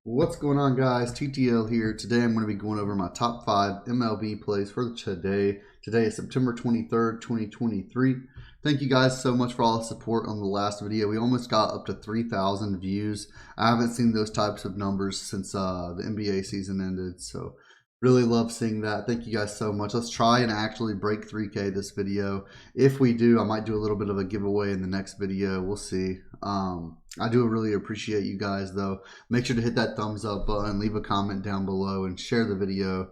What's going on, guys? TTL here. Today I'm going to be going over my top 5 MLB plays for today. Today is September 23rd, 2023. Thank you guys so much for all the support on the last video. We almost got up to 3,000 views. I haven't seen those types of numbers since the NBA season ended, so really love seeing that. Thank you guys so much. Let's try and actually break 3K this video. If we do, I might do a little bit of a giveaway in the next video. We'll see. I do really appreciate you guys, though. Make sure to hit that thumbs up button, leave a comment down below, and share the video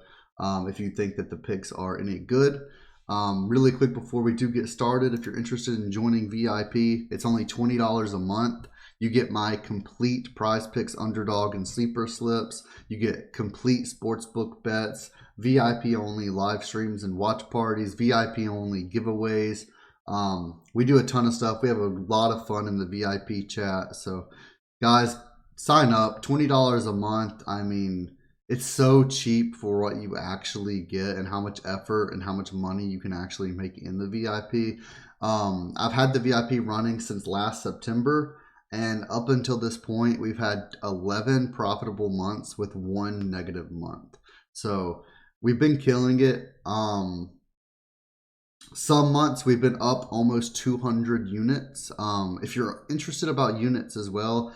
if you think that the picks are any good. Really quick before we do get started, if you're interested in joining VIP, it's only $20 a month. You get my complete PrizePicks underdog and sleeper slips. You get complete sportsbook bets, VIP only live streams and watch parties, VIP only giveaways. We do a ton of stuff. We have a lot of fun in the VIP chat. So guys, sign up. $20 a month. I mean, it's so cheap for what you actually get and how much effort and how much money you can actually make in the VIP. I've had the VIP running since last September, and up until this point, we've had 11 profitable months with 1 negative month. So we've been killing it. Some months we've been up almost 200 units. If you're interested about units as well,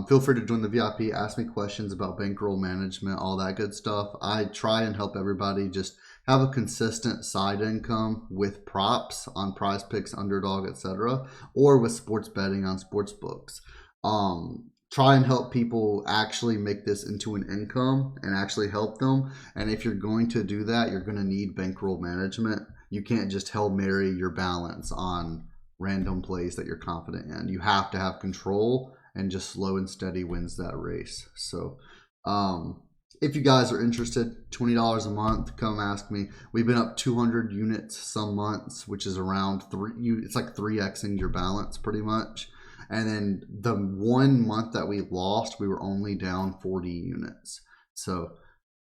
feel free to join the VIP. Ask me questions about bankroll management, all that good stuff. I try and help everybody just have a consistent side income with props on PrizePicks, Underdog, etc., or with sports betting on sports books. Try and help people actually make this into an income and actually help them. And if you're going to do that, you're going to need bankroll management. You can't just Hail Mary your balance on random plays that you're confident in. You have to have control, and just slow and steady wins that race. So if you guys are interested, $20 a month, come ask me. We've been up 200 units some months, which is around it's like 3xing your balance pretty much. And then the 1 month that we lost, we were only down 40 units. So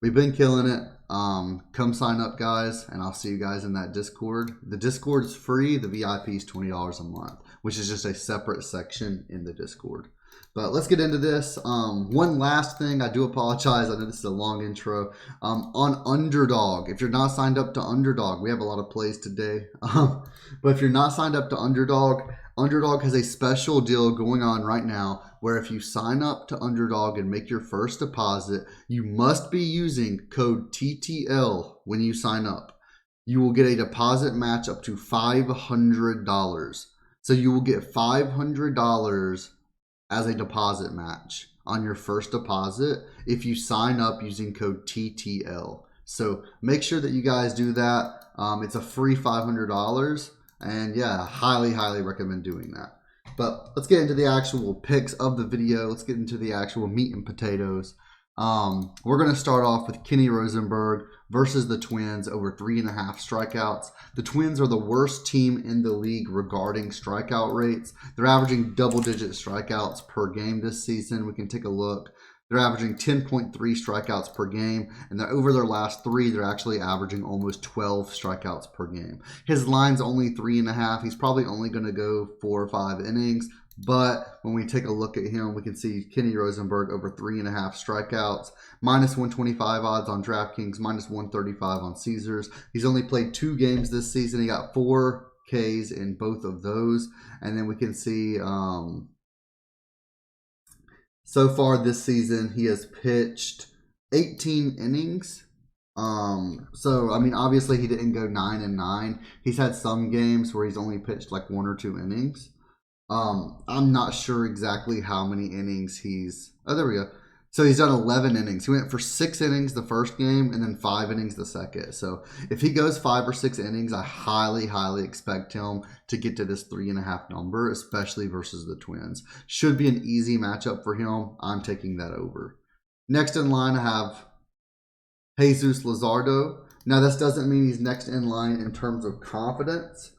we've been killing it. Come sign up, guys, and I'll see you guys in that Discord. The Discord is free. The VIP is $20 a month, which is just a separate section in the Discord. But let's get into this. One last thing, I do apologize. I know this is a long intro. On Underdog, if you're not signed up to Underdog, we have a lot of plays today. But if you're not signed up to Underdog, Underdog has a special deal going on right now where if you sign up to Underdog and make your first deposit, you must be using code TTL when you sign up. You will get a deposit match up to $500. So you will get $500 as a deposit match on your first deposit if you sign up using code TTL. So make sure that you guys do that. It's a free $500. And yeah, highly recommend doing that. But let's get into the actual picks of the video. Let's get into the actual meat and potatoes. We're going to start off with Kenny Rosenberg versus the Twins over 3.5 strikeouts. The Twins are the worst team in the league regarding strikeout rates. They're averaging double-digit strikeouts per game this season. We can take a look. They're averaging 10.3 strikeouts per game, and over their last 3, they're actually averaging almost 12 strikeouts per game. His line's only 3.5. He's probably only going to go 4 or 5 innings, but when we take a look at him, we can see Kenny Rosenberg over 3.5 strikeouts, minus 125 odds on DraftKings, minus 135 on Caesars. He's only played 2 games this season. He got 4 Ks in both of those, and then we can see so far this season, he has pitched 18 innings. So, I mean, obviously he didn't go 9-9. He's had some games where he's only pitched like 1 or 2 innings. I'm not sure exactly how many innings oh, there we go. So he's done 11 innings. He went for 6 innings the first game and then 5 innings the second. So if he goes 5 or 6 innings, I highly expect him to get to this 3.5 number, especially versus the Twins. Should be an easy matchup for him. I'm taking that over. Next in line, I have Jesus Luzardo. Now, this doesn't mean he's next in line in terms of confidence.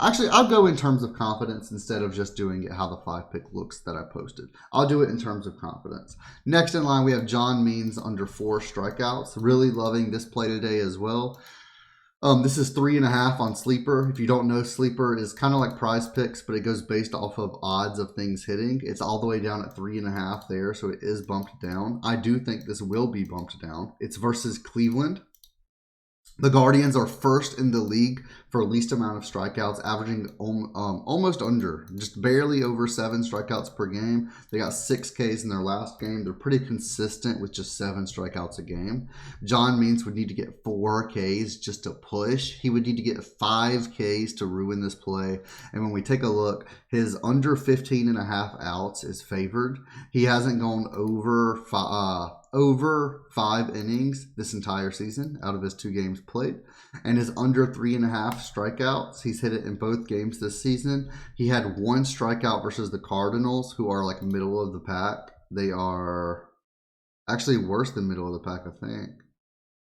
Actually, I'll go in terms of confidence instead of just doing it how the 5-pick looks that I posted. I'll do it in terms of confidence. Next in line, we have John Means under 4 strikeouts. Really loving this play today as well. This is 3.5 on Sleeper. If you don't know, Sleeper is kind of like Prize Picks, but it goes based off of odds of things hitting. It's all the way down at 3.5 there, so it is bumped down. I do think this will be bumped down. It's versus Cleveland. The Guardians are first in the league for least amount of strikeouts, averaging almost under, just barely over 7 strikeouts per game. They got 6 Ks in their last game. They're pretty consistent with just 7 strikeouts a game. John Means would need to get 4 Ks just to push. He would need to get 5 Ks to ruin this play. And when we take a look, his under 15.5 outs is favored. He hasn't gone over 5 innings this entire season out of his 2 games played, and his under 3.5 strikeouts. He's hit it in both games this season. He had 1 strikeout versus the Cardinals, who are like middle of the pack. They are actually worse than middle of the pack, I think.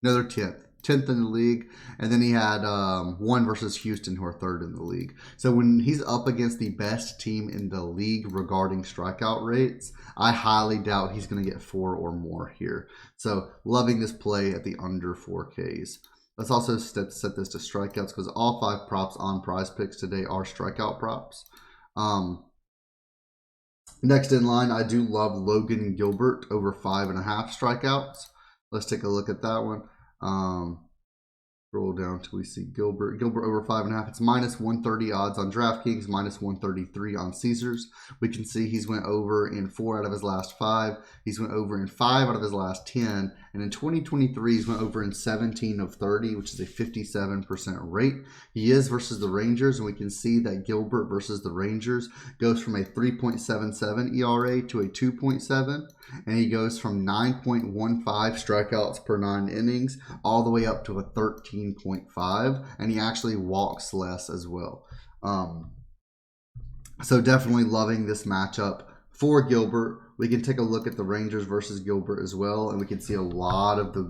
No, they're 10th in the league. And then he had 1 versus Houston, who are 3rd in the league. So when he's up against the best team in the league regarding strikeout rates, I highly doubt he's going to get 4 or more here. So loving this play at the under 4 Ks. Let's also set this to strikeouts, because all 5 props on Prize Picks today are strikeout props. Next in line, I do love Logan Gilbert over 5.5 strikeouts. Let's take a look at that one. Scroll down till we see Gilbert over 5.5. It's minus 130 odds on DraftKings, minus 133 on Caesars. We can see he's went over in 4 out of his last 5. He's went over in 5 out of his last 10. And in 2023, he's went over in 17 of 30, which is a 57% rate. He is versus the Rangers, and we can see that Gilbert versus the Rangers goes from a 3.77 ERA to a 2.7. And he goes from 9.15 strikeouts per 9 innings all the way up to a 13.5, and he actually walks less as well. So definitely loving this matchup for Gilbert. We can take a look at the Rangers versus Gilbert as well, and we can see a lot of the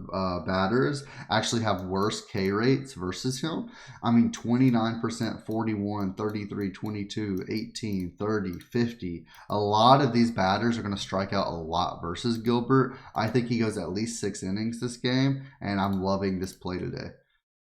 batters actually have worse K rates versus him. I mean, 29%, 41, 33, 22, 18, 30, 50. A lot of these batters are going to strike out a lot versus Gilbert. I think he goes at least 6 innings this game, and I'm loving this play today.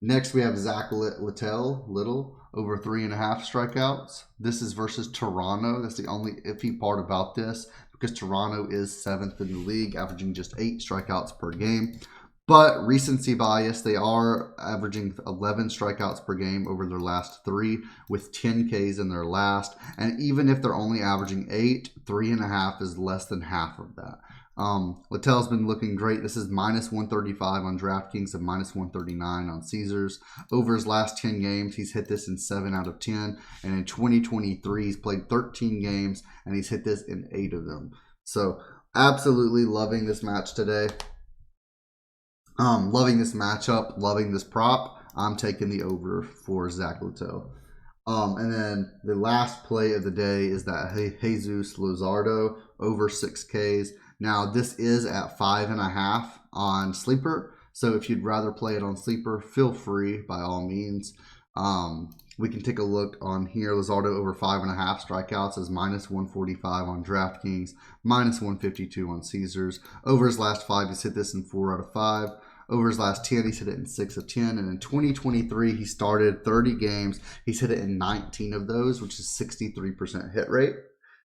Next, we have Zach Little over 3.5 strikeouts. This is versus Toronto. That's the only iffy part about this, because Toronto is 7th in the league, averaging just 8 strikeouts per game. But recency bias, they are averaging 11 strikeouts per game over their last 3, with 10 Ks in their last. And even if they're only averaging 8, 3.5 is less than half of that. Littell's been looking great. This is minus 135 on DraftKings and minus 139 on Caesars. Over his last 10 games, he's hit this in 7 out of 10. And in 2023, he's played 13 games, and he's hit this in 8 of them. So absolutely loving this match today. Loving this matchup, loving this prop. I'm taking the over for Zach Littell. And then the last play of the day is that Jesus Luzardo over 6 Ks. Now this is at 5.5 on Sleeper. So if you'd rather play it on Sleeper, feel free by all means. We can take a look on here. Luzardo over 5.5 strikeouts is minus 145 on DraftKings, minus 152 on Caesars. Over his last 5, he's hit this in 4 out of 5. Over his last 10, he's hit it in 6 of 10. And in 2023, he started 30 games. He's hit it in 19 of those, which is 63% hit rate.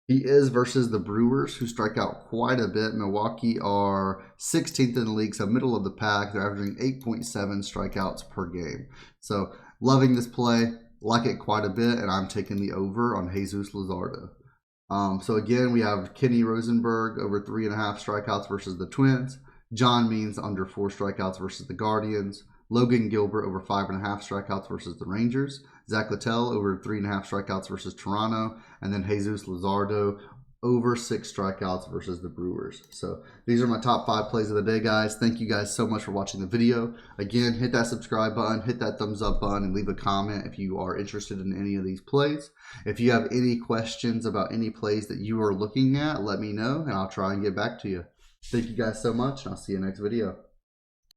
He is versus the Brewers, who strike out quite a bit. Milwaukee are 16th in the league, so middle of the pack. They're averaging 8.7 strikeouts per game. So loving this play, like it quite a bit, and I'm taking the over on Jesus Luzardo. So again, we have Kenny Rosenberg over 3.5 strikeouts versus the Twins. John Means under 4 strikeouts versus the Guardians. Logan Gilbert over 5.5 strikeouts versus the Rangers. Zach Littell over 3.5 strikeouts versus Toronto. And then Jesus Luzardo over 6 strikeouts versus the Brewers. So these are my top 5 plays of the day, guys. Thank you guys so much for watching the video. Again, hit that subscribe button, hit that thumbs up button, and leave a comment if you are interested in any of these plays. If you have any questions about any plays that you are looking at, let me know, and I'll try and get back to you. Thank you guys so much, and I'll see you next video.